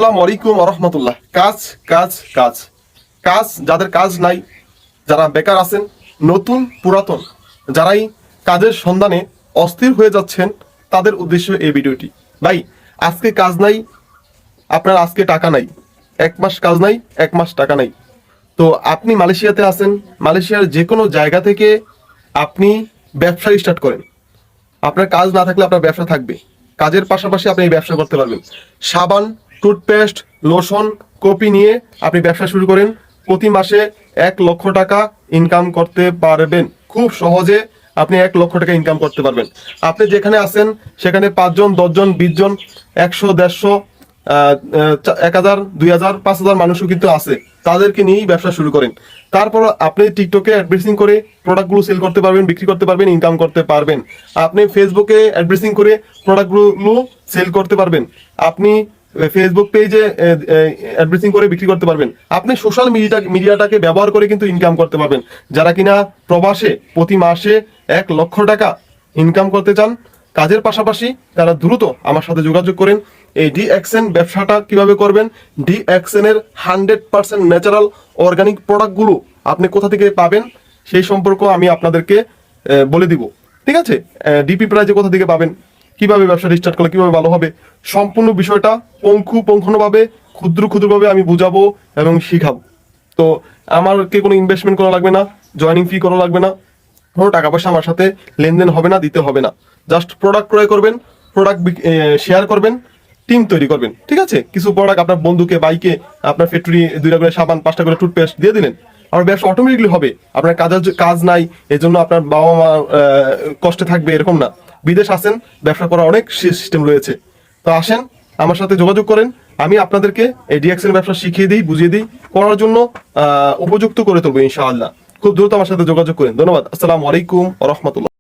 আসসালামু আলাইকুম রহমতুল্লাহ। কাজ কাজ কাজ কাজ, যাদের কাজ নাই, যারা বেকার আছেন, নতুন পুরাতন, যারাই কাজের সন্ধানে অস্থির হয়ে যাচ্ছেন, তাদের উদ্দেশ্যে এই ভিডিওটি। ভাই, আজকে কাজ নাই, আপনার আজকে টাকা নাই, 1 মাস কাজ নাই, 1 মাস টাকা নাই। তো আপনি মালয়েশিয়াতে আছেন, মালয়েশিয়ার যে কোনো জায়গা থেকে আপনি ব্যবসা স্টার্ট করেন। আপনার কাজ না থাকলে আপনার ব্যবসা থাকবে, কাজের পাশাপাশি আপনি এই ব্যবসা করতে পারবেন। সাবান, টুথপেস্ট, লোশন, কপি নিয়ে আপনি ব্যবসা শুরু করেন। প্রতি মাসে 1 লক্ষ টাকা ইনকাম করতে পারবেন। খুব সহজে আপনি 1 লক্ষ টাকা ইনকাম করতে পারবেন। আপনি যেখানে আছেন সেখানে 5 জন, 10 জন, 20 জন, 100, 150, 1000, 2000, 5000 মানুষও কিন্তু আছে। তাদেরকে নিয়েই ব্যবসা শুরু করেন। তারপর আপনি টিকটকে অ্যাডভার্টাইজিং করে প্রোডাক্টগুলো সেল করতে পারবেন, বিক্রি করতে পারবেন, ইনকাম করতে পারবেন। আপনি ফেসবুকে অ্যাডভার্টাইজিং করে প্রোডাক্টগুলো সেল করতে পারবেন। আপনি ফেসবুক পেজে অ্যাডভার্টাইজিং করে বিক্রি করতে পারবেন। আপনি সোশ্যাল মিডিয়াটাকে ব্যবহার করে কিন্তু ইনকাম করতে পারবেন। যারা কিনা প্রবাসে প্রতি মাসে 1 লক্ষ টাকা ইনকাম করতে চান কাজের পাশাপাশি, তারা দ্রুত আমার সাথে যোগাযোগ করেন। এই DXN ব্যবসাটা কিভাবে করবেন, DXN এর 100% ন্যাচারাল অর্গানিক প্রোডাক্টগুলো আপনি কোথা থেকে পাবেন সেই সম্পর্ক আমি আপনাদেরকে বলে দিব। ঠিক আছে, ডিপি প্রাইজে কোথা থেকে পাবেন, কিভাবে ব্যবসাটা স্টার্ট করলে কিভাবে ভালো হবে, সম্পূর্ণ বিষয়টা পুঙ্খানুপুঙ্খভাবে ক্ষুদ্রভাবে আমি বুঝাবো এবং শিখাবো। তো আমাকে কোনো ইনভেস্টমেন্ট করা লাগবে না, জয়নিং ফি করা লাগবে না, কোনো টাকা পয়সা আমার সাথে লেনদেন হবে না, দিতে হবে না। জাস্ট প্রোডাক্ট ক্রয় করবেন, প্রোডাক্ট শেয়ার করবেন, টিম তৈরি করবেন। ঠিক আছে, কিছু প্রোডাক্ট আপনার বন্ধুকে, বাইকে, আপনার ফ্যাক্টরি 2টা করে সাবান, 5টা করে টুথপেস্ট দিয়ে দিলেন, আর ব্যবসা অটোমেটিকলি হবে। আপনার কাজ নাই এই জন্য আপনার বাবা মা কষ্টে থাকবে এরকম না। বিদেশ আসেন, ব্যবসা করার অনেক সিস্টেম রয়েছে। তো আসেন, আমার সাথে যোগাযোগ করেন। আমি আপনাদেরকে এই DXN ব্যবসা শিখিয়ে দিই, বুঝিয়ে দিই, করার জন্য উপযুক্ত করে তুলবো ইনশাআল্লাহ। খুব দ্রুত আমার সাথে যোগাযোগ করেন। ধন্যবাদ। আসসালামু আলাইকুম রহমতুল্লাহ।